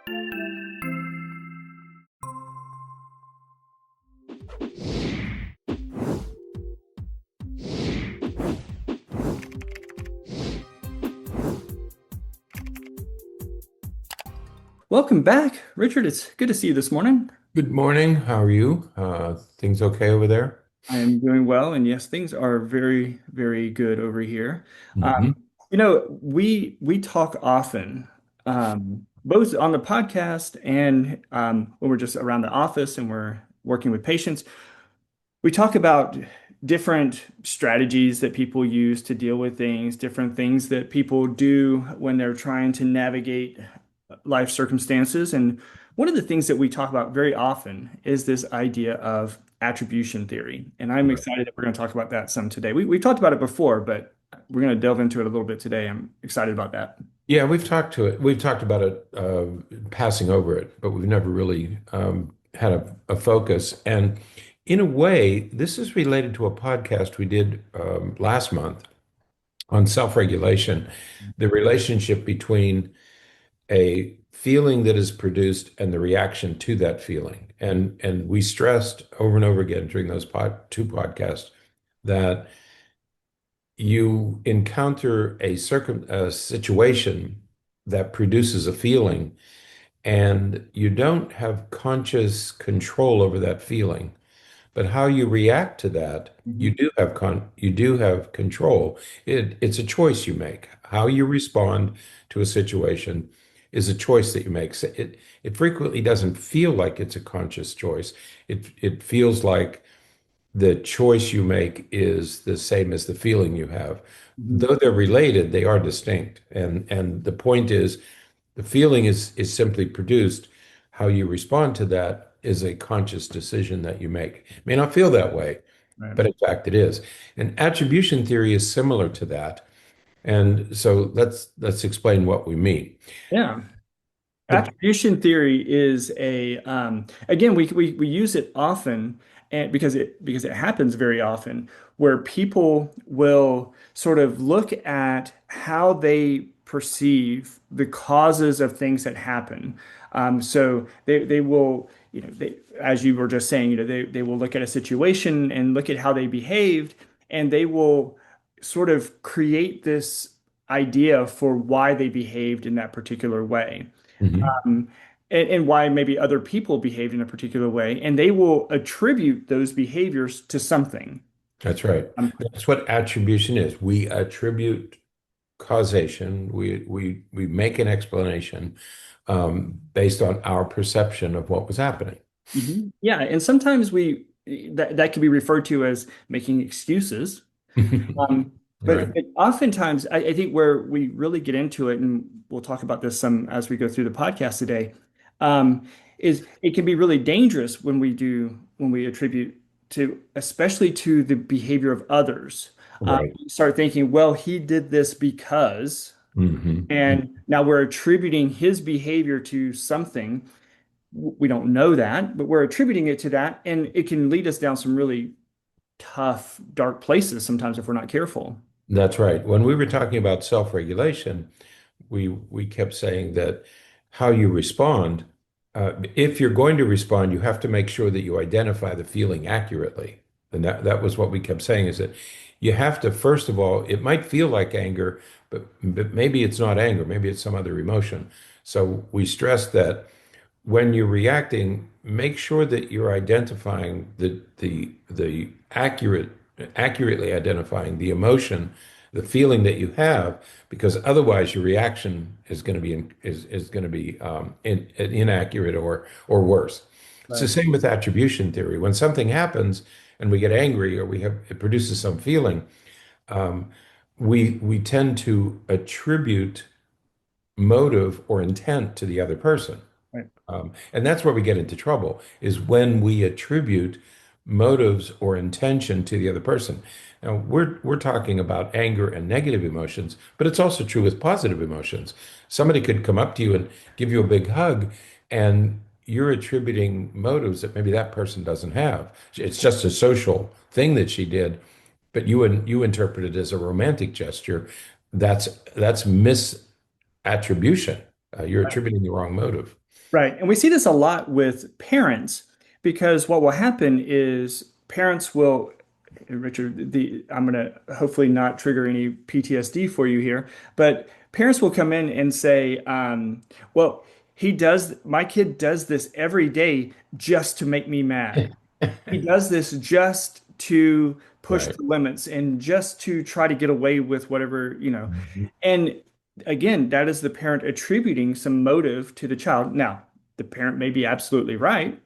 Welcome back, Richard. It's good to see you this morning. Good morning. How are you? Things okay over there? I am doing well, and yes, things are very, very good over here. Hmm. We talk often, both on the podcast and when we're just around the office and we're working with patients. We talk about different strategies that people use to deal with things, different things that people do when they're trying to navigate life circumstances. And one of the things that we talk about very often is this idea of attribution theory. And I'm Right. excited that we're going to talk about that some today. We've talked about it before, but we're going to delve into it a little bit today. I'm excited about that. Yeah, we've talked about it, passing over it, but we've never really had a focus. And in a way, this is related to a podcast we did last month on self-regulation, the relationship between a feeling that is produced and the reaction to that feeling. And we stressed over and over again during those two podcasts that you encounter a situation that produces a feeling, and you don't have conscious control over that feeling. But how you react to that, Mhm. you do have control. It's a choice you make. How you respond to a situation is a choice that you make. So it frequently doesn't feel like it's a conscious choice. It feels like the choice you make is the same as the feeling you have. Mhm. Though they're related, they are distinct. And the point is, the feeling is simply produced. How you respond to that is a conscious decision that you make. It may not feel that way, Right. but in fact it is. And attribution theory is similar to that. And so let's explain what we mean. Yeah. The Attribution theory is again, we use it often, and because it happens very often, where people will sort of look at how they perceive the causes of things that happen. So they will, as you were just saying, they will look at a situation and look at how they behaved, and they will sort of create this idea for why they behaved in that particular way, Mhm. um, and why maybe other people behaved in a particular way, and they will attribute those behaviors to something. That's right. Um, That's what attribution is. We attribute causation. We make an explanation based on our perception of what was happening. mhm. Yeah, and sometimes that can be referred to as making excuses. Um, but, Right. but oftentimes, I think where we really get into it, and we'll talk about this some as we go through the podcast today, is it can be really dangerous when we attribute to, especially to the behavior of others. Right. You start thinking, well, he did this because, Hmm. and now we're attributing his behavior to something. We don't know that, but we're attributing it to that, and it can lead us down some really tough, dark places sometimes if we're not careful. That's right. When we were talking about self-regulation, we kept saying that how you respond, if you're going to respond, you have to make sure that you identify the feeling accurately. And that was what we kept saying is that you have to, first of all, it might feel like anger, but maybe it's not anger, maybe it's some other emotion. So we stress that when you're reacting, make sure that you're identifying the accurately identifying the emotion, the feeling that you have, because otherwise your reaction is going to be is going to be inaccurate or worse. It's the Right. same with attribution theory. When something happens and we get angry or we have it produces some feeling, um, we tend to attribute motive or intent to the other person. Right. And that's where we get into trouble, is when we attribute motives or intention to the other person. Now, we're talking about anger and negative emotions, but it's also true with positive emotions. Somebody could come up to you and give you a big hug, and you're attributing motives that maybe that person doesn't have. It's just a social thing that she did, but you interpret it as a romantic gesture. That's misattribution. You're Right. attributing the wrong motive. Right. And we see this a lot with parents because what will happen is parents will, Richard, I'm going to hopefully not trigger any PTSD for you here, but parents will come in and say, well, my kid does this every day just to make me mad. He does this just to push Right. the limits and just to try to get away with whatever, you know. Mhm. And again, that is the parent attributing some motive to the child. Now, the parent may be absolutely right,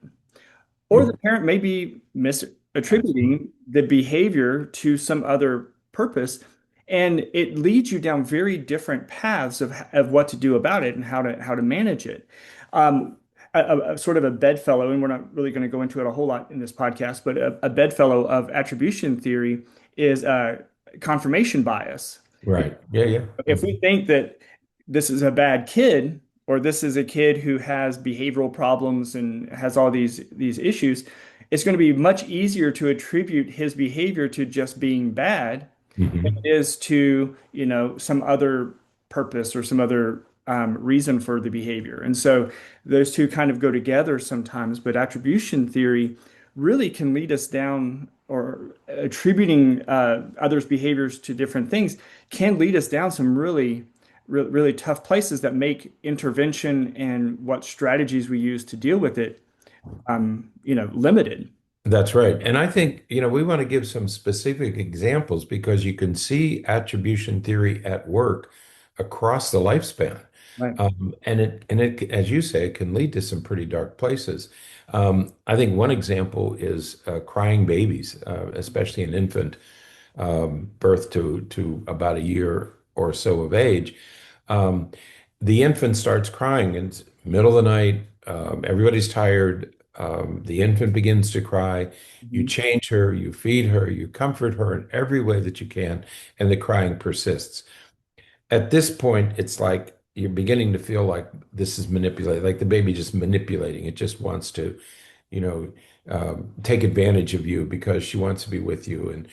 or the parent may be Absolutely. misattributing the behavior to some other purpose. And it leads you down very different paths of what to do about it and how to manage it. Um, a sort of a bedfellow, and we're not really going to go into it a whole lot in this podcast, but a bedfellow of attribution theory is confirmation bias. Right. Yeah, yeah. If we think that this is a bad kid, or this is a kid who has behavioral problems and has all these issues, it's going to be much easier to attribute his behavior to just being bad than Mhm. it is to, some other purpose or some other reason for the behavior. And so those two kind of go together sometimes, but attribution theory really can lead us down, or attributing others' behaviors to different things can lead us down some really tough places that make intervention and what strategies we use to deal with it, limited. That's right. And I think, we want to give some specific examples because you can see attribution theory at work across the lifespan. Right. And as you say, it can lead to some pretty dark places. I think one example is crying babies, especially an infant birth to about a year or so of age. Um, the infant starts crying in the middle of the night. Everybody's tired. The infant begins to cry. You Mhm. change her, you feed her, you comfort her in every way that you can, and the crying persists. At this point, it's like you're beginning to feel like this is manipulated, like the baby just manipulating. It just wants to, you know, take advantage of you because she wants to be with you. And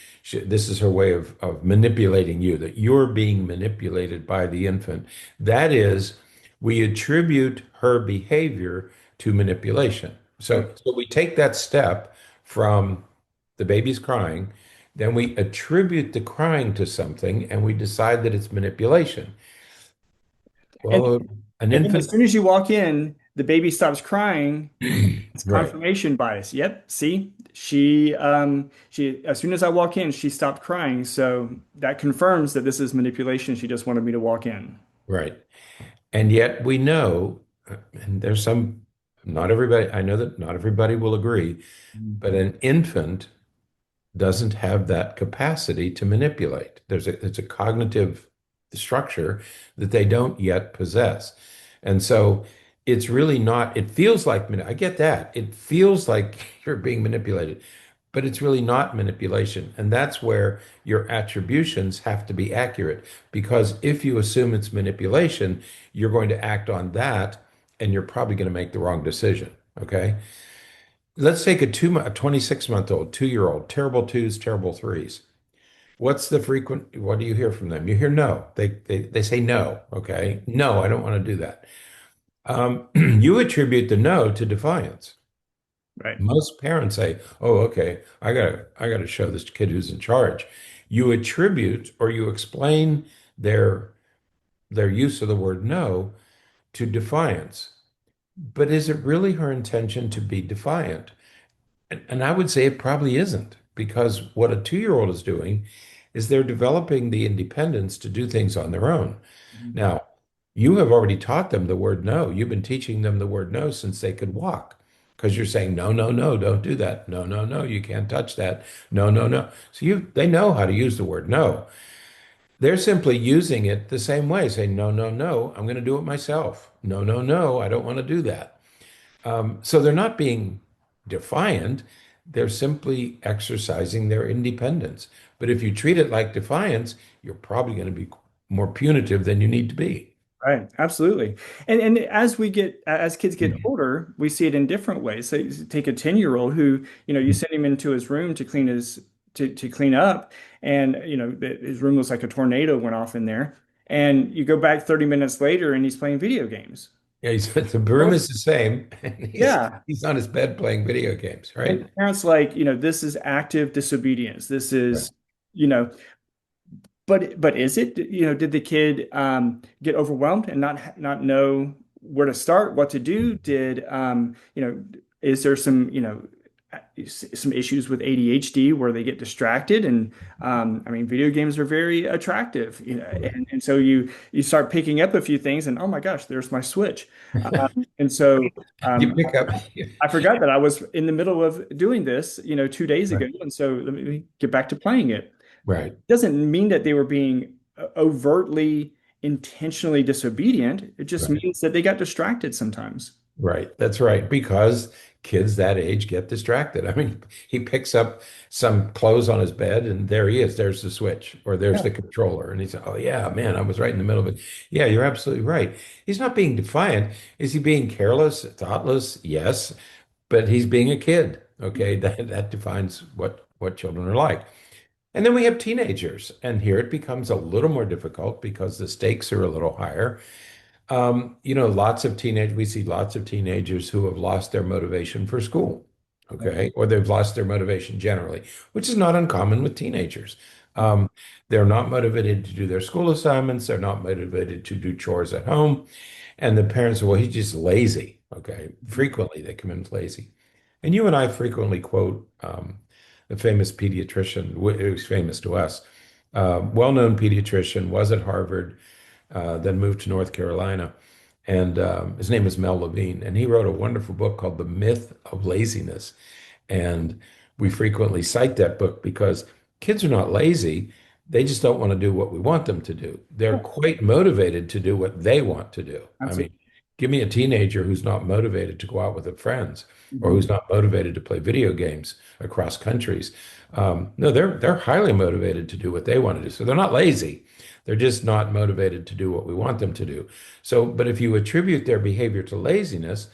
this is her way of manipulating you, that you're being manipulated by the infant. That is, we attribute her behavior to manipulation. Right. So we take that step from the baby's crying, then we attribute the crying to something and we decide that it's manipulation. And, Well, an and then as infant, soon as you walk in, the baby stops crying. It's right, confirmation bias. Yep. See, she as soon as I walk in, she stopped crying. So that confirms that this is manipulation. She just wanted me to walk in. right. And yet we know, and there's some, not everybody, I know that not everybody will agree, but an infant doesn't have that capacity to manipulate. It's a cognitive structure that they don't yet possess. And so it's really not, it feels like, I get that. It feels like you're being manipulated, but it's really not manipulation. And that's where your attributions have to be accurate. Because if you assume it's manipulation, you're going to act on that and you're probably going to make the wrong decision. Okay. Let's take a 26-month-old, 2-year-old, terrible twos, terrible threes. What do you hear from them? You hear no. They say no. Okay. No, I don't want to do that. You attribute the no to defiance. Right. Most parents say, "Oh, okay, I gotta show this kid who's in charge." You attribute or you explain their their use of the word no to defiance. But is it really her intention to be defiant? And I would say it probably isn't, because what a 2-year-old is doing is they're developing the independence to do things on their own. Mhm. Now, you have already taught them the word no. You've been teaching them the word no since they could walk, because you're saying, no, no, no, don't do that. No, no, no, you can't touch that. No, no, no. So they know how to use the word no. They're simply using it the same way, saying, no, no, no, I'm going to do it myself. No, no, no, I don't want to do that. So they're not being defiant, they're simply exercising their independence. But if you treat it like defiance, you're probably going to be more punitive than you need to be. Right, absolutely. And as kids get older, we see it in different ways. So you take a 10-year-old who, you send him into his room to clean up, and his room looks like a tornado went off in there. And you go back 30 minutes later and he's playing video games. Yeah, the broom is the same, and Yeah. he's on his bed playing video games, right? And parents like, this is active disobedience. This Right. is, you know, but is it, did the kid get overwhelmed and not know where to start, what to do? Did is there some, some issues with ADHD where they get distracted? And I mean, video games are very attractive, Right. and so you start picking up a few things, and oh my gosh, there's my Switch. And so You um, pick up. I forgot that I was in the middle of doing this, 2 days ago, Right. and so let me get back to playing it. Right. Doesn't mean that they were being overtly, intentionally disobedient. It just Right. means that they got distracted sometimes. Right. That's right. Because kids that age get distracted. I mean, he picks up some clothes on his bed and there he is. There's the switch or there's Yeah. the controller. And he said, oh, yeah, man, I was right in the middle of it. Yeah, you're absolutely right. He's not being defiant. Is he being careless, thoughtless? Yes. But he's being a kid. Okay. That defines what children are like. And then we have teenagers. And here it becomes a little more difficult because the stakes are a little higher. We see lots of teenagers who have lost their motivation for school, okay, or they've lost their motivation generally, which is not uncommon with teenagers. Um, they're not motivated to do their school assignments, they're not motivated to do chores at home, and the parents say, well, he's just lazy, okay. Frequently, they come in lazy. And you and I frequently quote the famous pediatrician, who's famous to us, well-known pediatrician, was at Harvard, then moved to North Carolina. And his name is Mel Levine. And he wrote a wonderful book called The Myth of Laziness. And we frequently cite that book because kids are not lazy. They just don't want to do what we want them to do. They're quite motivated to do what they want to do. I mean, Absolutely. give me a teenager who's not motivated to go out with their friends or Mhm. who's not motivated to play video games across countries. No, they're highly motivated to do what they want to do. So they're not lazy. They're just not motivated to do what we want them to do. So, but if you attribute their behavior to laziness,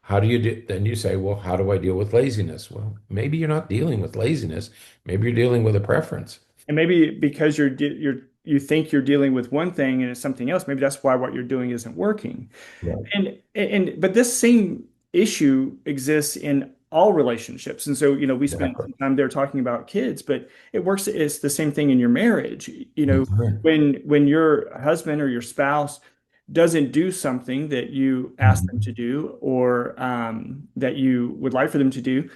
how do you do? Then you say, well, how do I deal with laziness? Well, maybe you're not dealing with laziness. Maybe you're dealing with a preference. And maybe because you think you're dealing with one thing and it's something else, maybe that's why what you're doing isn't working. Right. But this same issue exists in all relationships. And so, we spent Exactly. some time there talking about kids, but it's the same thing in your marriage. Mhm. When your husband or your spouse doesn't do something that you ask them Mhm. to do or that you would like for them to do,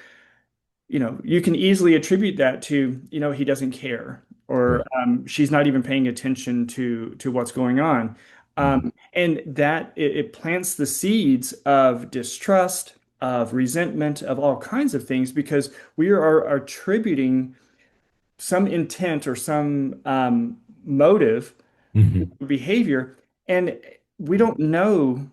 you can easily attribute that to, he doesn't care or Right. she's not even paying attention to what's going on. Mhm. And that it plants the seeds of distrust, of resentment, of all kinds of things because we are attributing some intent or some motive Mhm. behavior, and we don't know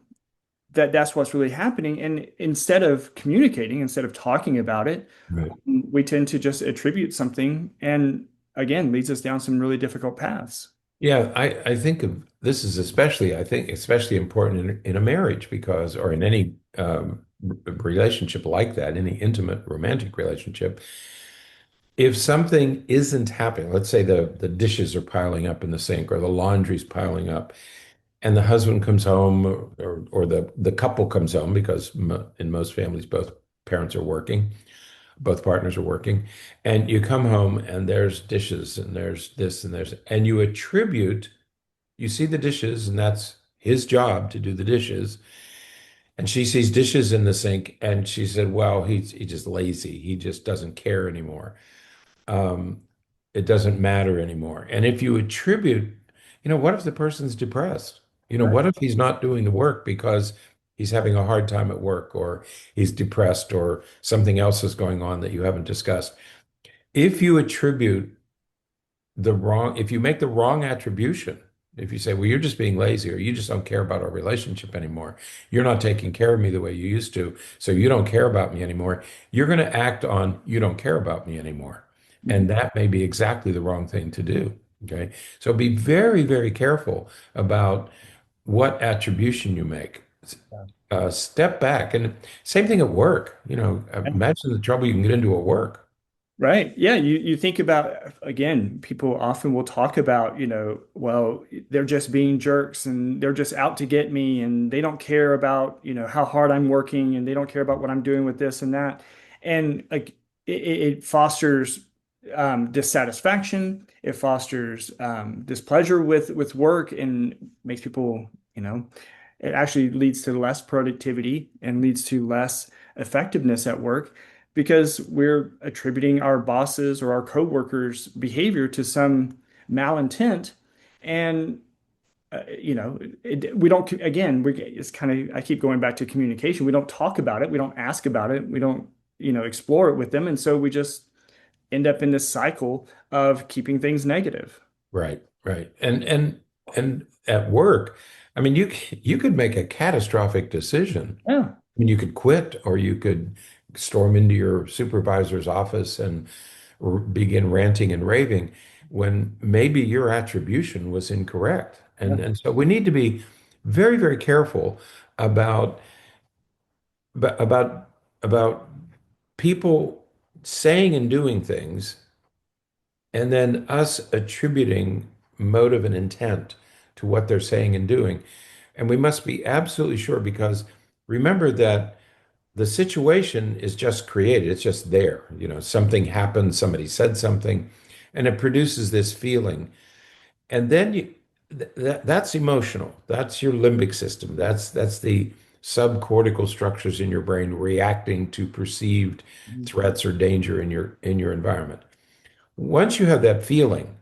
that that's what's really happening. And instead of communicating, instead of talking about it, Right. we tend to just attribute something and again leads us down some really difficult paths. Yeah, I think of this is I think, especially important in a marriage because, or in any relationship like that, any intimate romantic relationship. If something isn't happening, let's say the dishes are piling up in the sink or the laundry's piling up, and the husband comes home or the couple comes home because in most families both parents are working, both partners are working, and you come home and there's dishes and there's this and there's and you see the dishes and that's his job to do the dishes. And she sees dishes in the sink and she said, well, he's just lazy. He just doesn't care anymore. Um, it doesn't matter anymore. And if you attribute, what if the person's depressed? Right. What if he's not doing the work because he's having a hard time at work or he's depressed or something else is going on that you haven't discussed? If you attribute if you make the wrong attribution, if you say, well, you're just being lazy or you just don't care about our relationship anymore, you're not taking care of me the way you used to, so you don't care about me anymore, you're going to act on you don't care about me anymore. Mhm. And that may be exactly the wrong thing to do. Okay. So be very, very careful about what attribution you make. Step back. And same thing at work. Yeah. Imagine the trouble you can get into at work. Right. Yeah. You think about, again, people often will talk about, well, they're just being jerks and they're just out to get me and they don't care about, how hard I'm working and they don't care about what I'm doing with this and that. And like it fosters dissatisfaction. It fosters displeasure with work and makes people, it actually leads to less productivity and leads to less effectiveness at work because we're attributing our bosses or our coworkers' behavior to some malintent. And, we don't, again, it's kind of, I keep going back to communication. We don't talk about it. We don't ask about it. We don't, explore it with them. And so we just end up in this cycle of keeping things negative. Right, right. And at work, I mean, you could make a catastrophic decision. Yeah. I mean, you could quit, or you could storm into your supervisor's office and begin ranting and raving when maybe your attribution was incorrect. Yeah. And so we need to be very, very careful about about about people saying and doing things, and then us attributing motive and intent to what they're saying and doing. And we must be absolutely sure, because remember that the situation is just created. It's just there. Something happened, somebody said something, and it produces this feeling. And then that's emotional. That's your limbic system. That's the subcortical structures in your brain reacting to perceived Mhm. threats or danger in your environment. Once you have that feeling,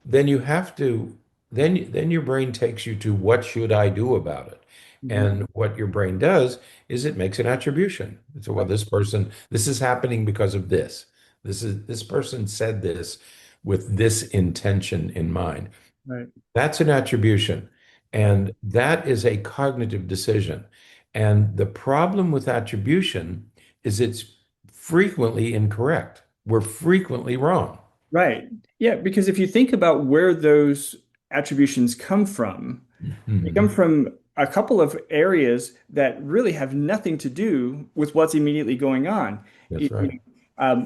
then you have to then your brain takes you to, what should I do about it? Mhm. And what your brain does is it makes an attribution. So, well, this is happening because of this. This person said this with this intention in mind. Right. That's an attribution. And that is a cognitive decision. And the problem with attribution is it's frequently incorrect. We're frequently wrong. Right. Yeah, because if you think about where those attributions come from, they come Mhm. from a couple of areas that really have nothing to do with what's immediately going on. That's right.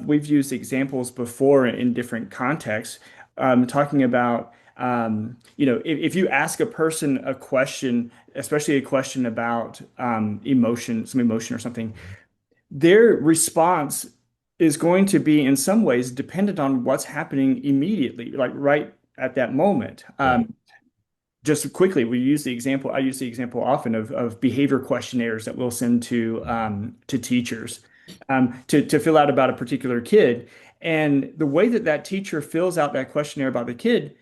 We've used examples before in different contexts, talking about, if you ask a person a question, especially a question about emotion, some emotion or something, their response is going to be in some ways dependent on what's happening immediately, like right at that moment. Right. Just quickly, I use the example often of behavior questionnaires that we'll send to teachers to fill out about a particular kid. And the way that that teacher fills out that questionnaire about the kid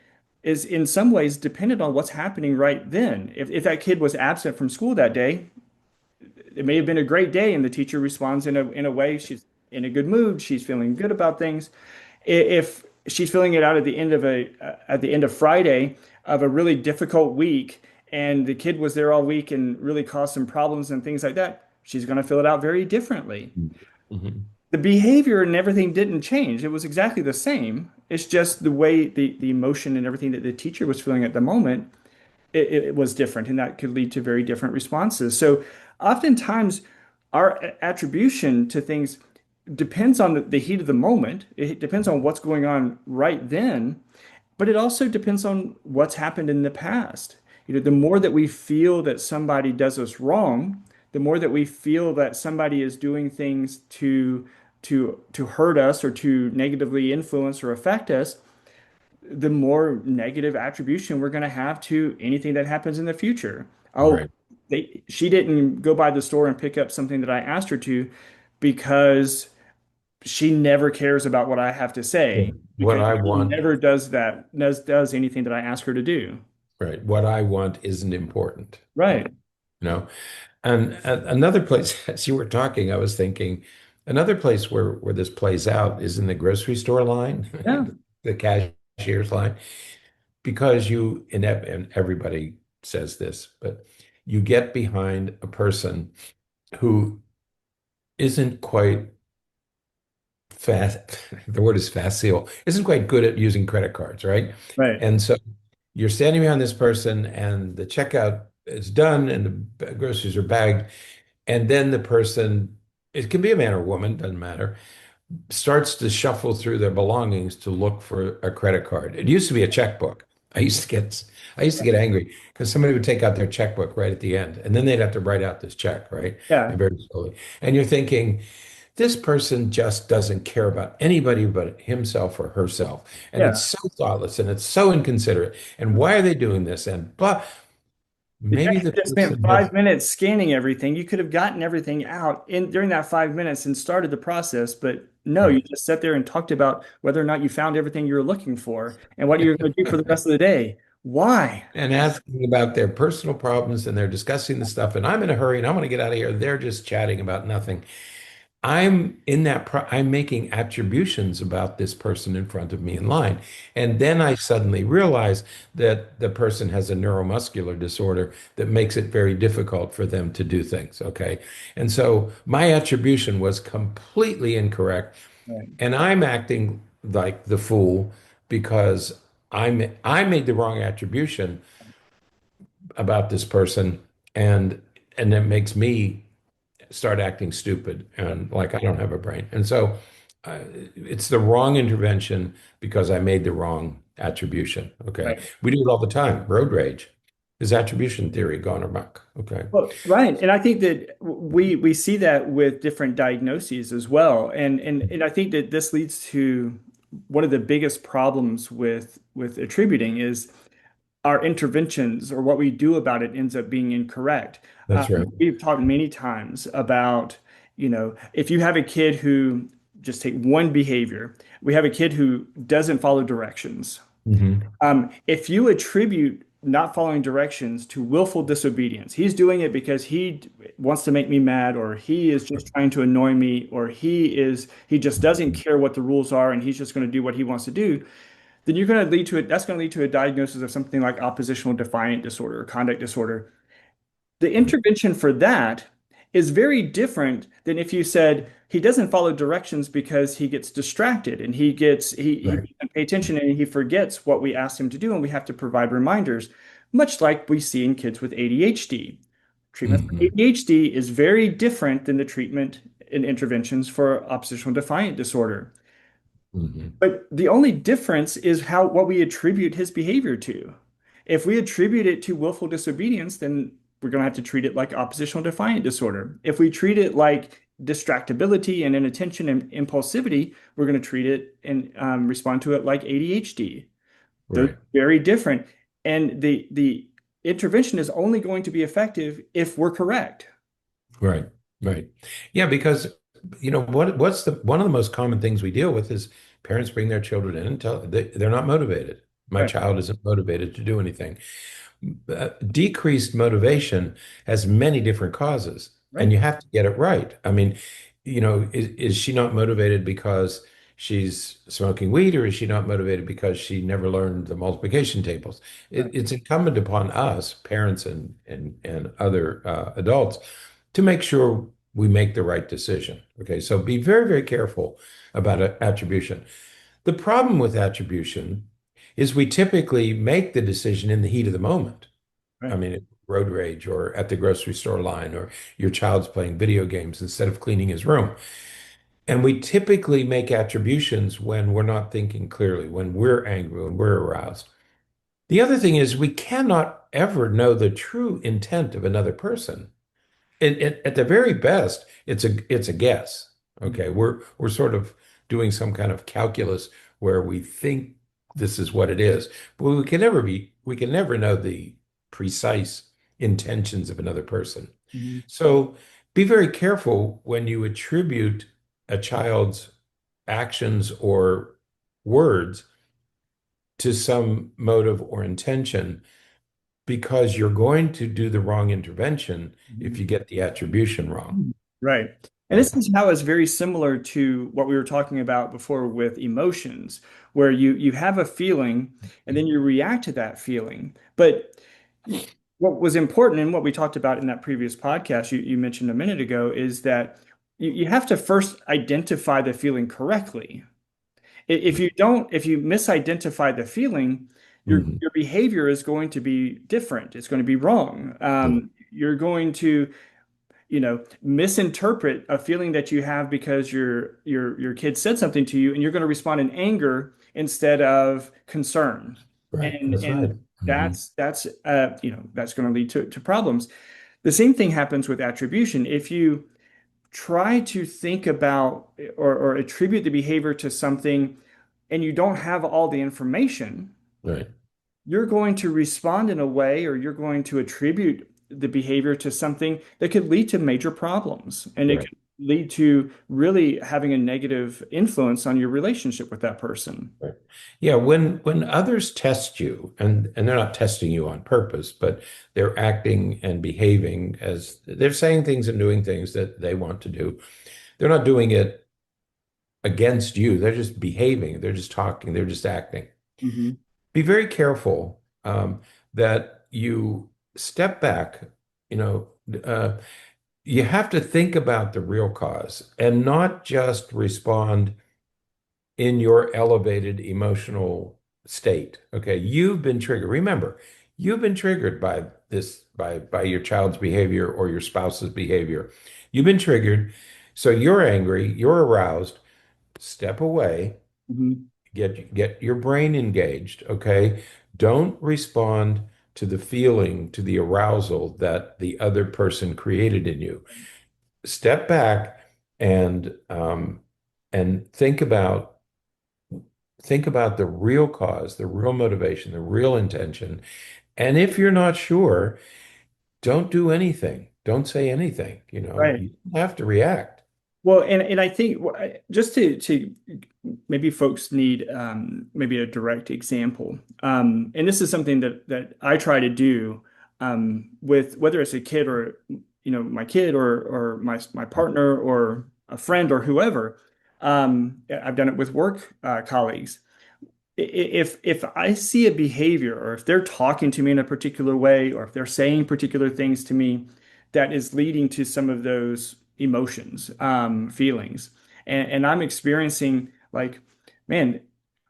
is in some ways dependent on what's happening right then. If that kid was absent from school that day, it may have been a great day and the teacher responds in a way she's in a good mood, she's feeling good about things. If she's feeling it out at the end of Friday of a really difficult week and the kid was there all week and really caused some problems and things like that, she's going to fill it out very differently. Mhm. The behavior and everything didn't change. It was exactly the same. It's just the way the emotion and everything that the teacher was feeling at the moment, it was different, and that could lead to very different responses. So oftentimes, our attribution to things depends on the heat of the moment. It depends on what's going on right then, but it also depends on what's happened in the past. The more that we feel that somebody does us wrong, the more that we feel that somebody is doing things to hurt us or to negatively influence or affect us, the more negative attribution we're going to have to anything that happens in the future. Oh, Right. she didn't go by the store and pick up something that I asked her to because she never cares about what I have to say What because I she want, never does anything that I ask her to do. right. What I want isn't important. Right. You know, and another place, as you were talking, I was thinking another place where this plays out is in the grocery store Yeah. line, the cashier's line, because and everybody says this, but you get behind a person who isn't quite fast. The word is facile, isn't quite good at using credit cards, right? Right. And so you're standing behind this person, and the checkout is done, and the groceries are bagged, and then the person, it can be a man or woman, doesn't matter, starts to shuffle through their belongings to look for a credit card. It used to be a checkbook. I used to get angry because somebody would take out their checkbook right at the end, and then they'd have to write out this check, right? And Yeah, very slowly. And you're thinking, this person just doesn't care about anybody but himself or herself. And yeah. it's so thoughtless and it's so inconsiderate. And why are they doing this? And blah. The guy Maybe the just spent person has, 5 minutes scanning everything. You could have gotten everything out in during that 5 minutes and started the process, but no, you right. just sat there and talked about whether or not you found everything you were looking for and what you're going to do for the rest of the day. Why? And asking about their personal problems and they're discussing the stuff. And I'm in a hurry and I want to get out of here. They're just chatting about nothing. I'm making attributions about this person in front of me in line. And then I suddenly realize that the person has a neuromuscular disorder that makes it very difficult for them to do things. Okay. And so my attribution was completely incorrect. Right, And I'm acting like the fool because I made the wrong attribution about this person and it makes me start acting stupid and like I don't have a brain. And so it's the wrong intervention because I made the wrong attribution. Okay. right. We do it all the time. Road rage is attribution theory gone amok. Okay. Well, right. And I think that we see that with different diagnoses as well. And I think that this leads to one of the biggest problems with attributing is our interventions or what we do about it ends up being incorrect. That's right. We've talked many times about, if you have a kid who just take one behavior, we have a kid who doesn't follow directions. Hmm. If you attribute not following directions to willful disobedience, he's doing it because he wants to make me mad, or he is just trying to annoy me, or he just doesn't care what the rules are and he's just going to do what he wants to do, then you're going to lead to it. That's going to lead to a diagnosis of something like oppositional defiant disorder or conduct disorder. The intervention for that is very different than if you said he doesn't follow directions because he gets distracted and he Right. doesn't pay attention and he forgets what we asked him to do and we have to provide reminders, much like we see in kids with ADHD. Treatment for Hmm. ADHD is very different than the treatment and interventions for oppositional defiant disorder. Hmm. But the only difference is how what we attribute his behavior to. If we attribute it to willful disobedience, then we're going to have to treat it like oppositional defiant disorder. If we treat it like distractibility and inattention and impulsivity, we're going to treat it and respond to it like ADHD. Those are Right. very different. And the intervention is only going to be effective if we're correct. Right. Right. Yeah, because what's the one of the most common things we deal with is parents bring their children in and they're not motivated. My Right. child isn't motivated to do anything. Decreased motivation has many different causes, and Right. you have to get it right. I mean, is she not motivated because she's smoking weed, or is she not motivated because she never learned the multiplication tables? Right. It's incumbent upon us, parents and other adults, to make sure we make the right decision. Okay, so be very, very careful about attribution. The problem with attribution is we typically make the decision in the heat of the moment. I Right. mean, road rage or at the grocery store line, or your child's playing video games instead of cleaning his room. And we typically make attributions when we're not thinking clearly, when we're angry, when we're aroused. The other thing is we cannot ever know the true intent of another person. At the very best, it's a guess. Okay, we're sort of doing some kind of calculus where we think this is what it is, but we can never know the precise intentions of another person. Mhm. So be very careful when you attribute a child's actions or words to some motive or intention because you're going to do the wrong intervention if Mhm. you get the attribution wrong. Right. And Yeah. this is how it's very similar to what we were talking about before with emotions, where you have a feeling and then you react to that feeling. But what was important and what we talked about in that previous podcast you mentioned a minute ago is that you have to first identify the feeling correctly. If you misidentify the feeling, Mhm. your behavior is going to be different. It's going to be wrong. Yeah. You're going to misinterpret a feeling that you have because your kid said something to you, and you're going to respond in anger instead of concern. Right. That's right. And Hmm. that's going to lead to problems. The same thing happens with attribution. If you try to think about or attribute the behavior to something and you don't have all the information, Right. you're going to respond in a way, or you're going to attribute the behavior to something that could lead to major problems. And it Right. could lead to really having a negative influence on your relationship with that person. Right. Yeah, when others test you, and they're not testing you on purpose, but they're acting and behaving as they're saying things and doing things that they want to do. They're not doing it against you. They're just behaving. They're just talking. They're just acting. Hmm. Be very careful that you step back. You know, you have to think about the real cause and not just respond in your elevated emotional state. Okay, you've been triggered. Remember, you've been triggered by this, by your child's behavior or your spouse's behavior. You've been triggered, so you're angry, you're aroused. Step away, Hmm. get your brain engaged, okay? Don't respond to the feeling, to the arousal that the other person created in you. Step back and think about the real cause, the real motivation, the real intention. And if you're not sure, don't do anything. Don't say anything. Right. You don't have to react. Well, and I think just to maybe folks need maybe a direct example. And this is something that I try to do with whether it's a kid or my kid or my partner or a friend or whoever. I've done it with work colleagues. If I see a behavior, or if they're talking to me in a particular way, or if they're saying particular things to me that is leading to some of those emotions, feelings, and I'm experiencing like, man,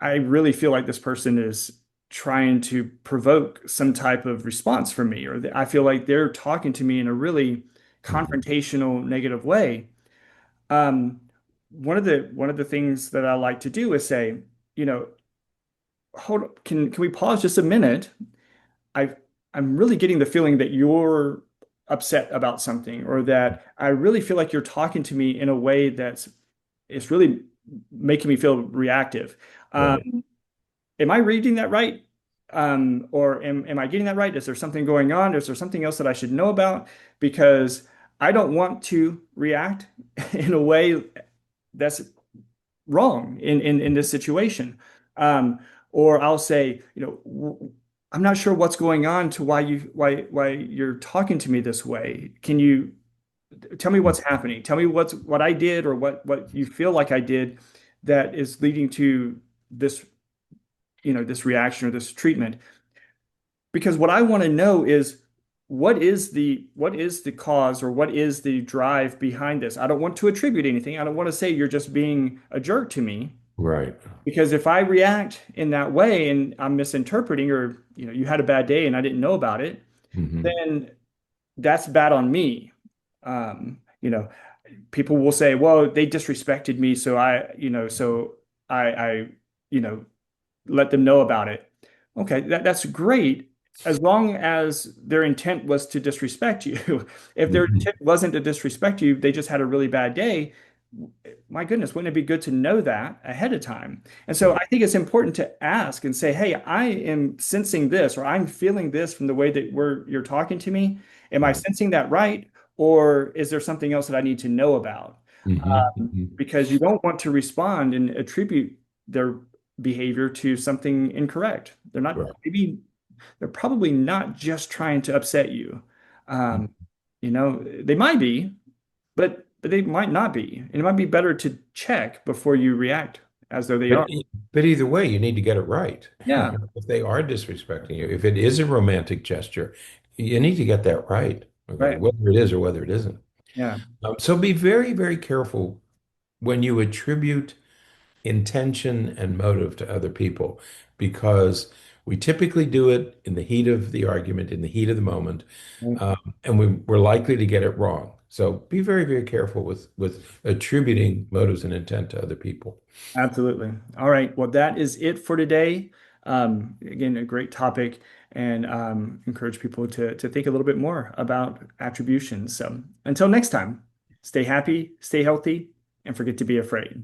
I really feel like this person is trying to provoke some type of response from me, or I feel like they're talking to me in a really Mhm. confrontational, negative way. Um, one of the things that I like to do is say, you know, hold can we pause just a minute? I I'm really getting the feeling that you're upset about something, or that I really feel like you're talking to me in a way that's it's really making me feel reactive. Right. Um, am I reading that right? Or am I getting that right? Is there something going on? Is there something else that I should know about? Because I don't want to react in a way that's wrong in this situation. Um, or I'll say, I'm not sure what's going on to why you're talking to me this way. Can you tell me what's happening? Tell me what I did, or what you feel like I did that is leading to this, this reaction or this treatment. Because what I want to know is what is the cause, or what is the drive behind this? I don't want to attribute anything. I don't want to say you're just being a jerk to me. Right. Because if I react in that way and I'm misinterpreting, or you had a bad day and I didn't know about it, Hmm. then that's bad on me. Um, you know, People will say, "Well, they disrespected me, so I you know, let them know about it." Okay, that's great as long as their intent was to disrespect you. If their Hmm. intent wasn't to disrespect you, they just had a really bad day. My goodness, wouldn't it be good to know that ahead of time? And so Right. I think it's important to ask and say, "Hey, I am sensing this, or I'm feeling this from the way that you're talking to me. Am I Right. sensing that right? Or is there something else that I need to know about?" Hmm. Hmm. Because you don't want to respond and attribute their behavior to something incorrect. Right. They're probably not just trying to upset you. Um, they might be, but they might not be. And it might be better to check before you react as though they But are. but either way, you need to get it right. Yeah, If they are disrespecting you, if it is a romantic gesture, you need to get that right. Okay, right. whether it is or whether it isn't. Yeah. So be very, very careful when you attribute intention and motive to other people, because We typically do it in the heat of the argument, in the heat of the moment, Right. and we're likely to get it wrong. So be very, very careful with attributing motives and intent to other people. Absolutely. All right. Well, that is it for today. Again, a great topic, and encourage people to think a little bit more about attributions. So until next time, stay happy, stay healthy, and forget to be afraid.